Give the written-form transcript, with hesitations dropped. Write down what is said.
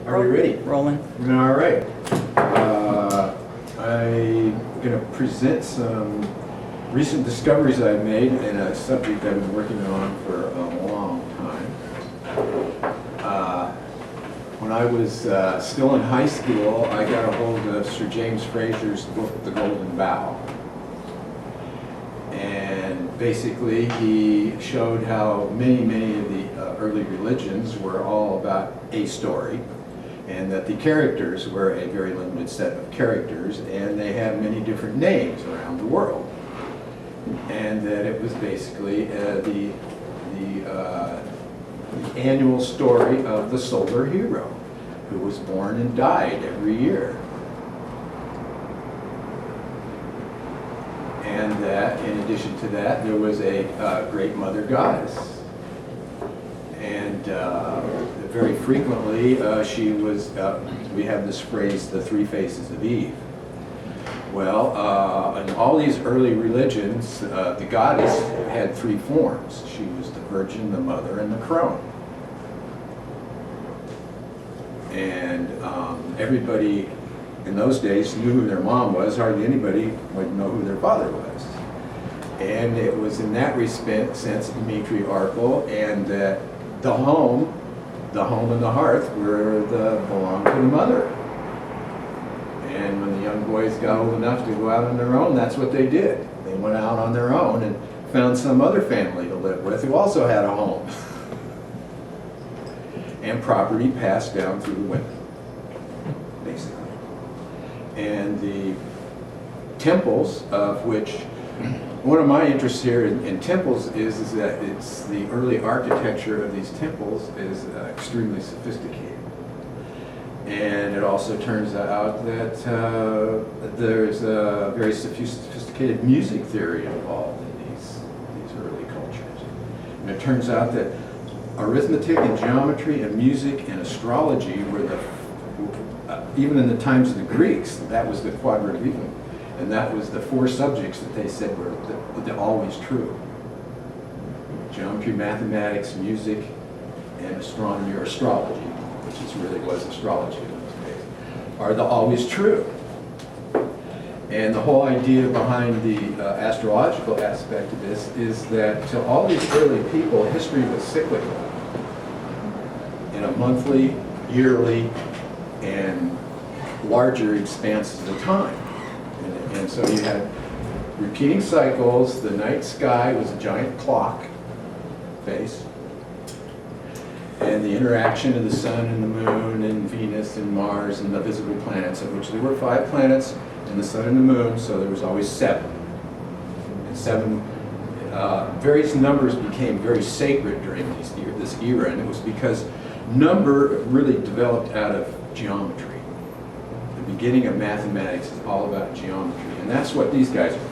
Are we ready? Rolling. All right. I'm going to present some recent discoveries I've made in a subject I've been working on for a long time. When I was still in high school, I got a hold of Sir James Fraser's book, The Golden Bough. And basically, he showed how many of the early religions were all about a story, and that the characters were a very limited set of characters, and they have many different names around the world. And that it was basically the annual story of the solar hero, who was born and died every year. And that, in addition to that, there was a great mother goddess. And very frequently, she was, we have this phrase, the three faces of Eve. Well, in all these early religions, the goddess had three forms. She was the virgin, the mother, and the crone. And everybody in those days knew who their mom was. Hardly anybody would know who their father was. And it was in that sense matriarchal, and that the home and the hearth belonged to the mother. And when the young boys got old enough to go out on their own, that's what they did. They went out on their own and found some other family to live with who also had a home. And property passed down through the women, basically. And the temples, of which one of my interests here in temples is that it's the early architecture of these temples is extremely sophisticated. And it also turns out that there's a very sophisticated music theory involved in these early cultures. And it turns out that arithmetic and geometry and music and astrology were even in the times of the Greeks, that was the quadrivium. And that was the four subjects that they said were always true. Geometry, mathematics, music, and astronomy or astrology, which really was astrology in those days, are always true. And the whole idea behind the astrological aspect of this is that to all these early people, history was cyclical in a monthly, yearly, and larger expanses of time. And so you had repeating cycles. The night sky was a giant clock face. And the interaction of the sun and the moon and Venus and Mars and the visible planets, of which there were 5 planets, and the sun and the moon, so there was always 7. And 7, various numbers became very sacred during this era, and it was because number really developed out of geometry. The beginning of mathematics is all about geometry, and that's what these guys are.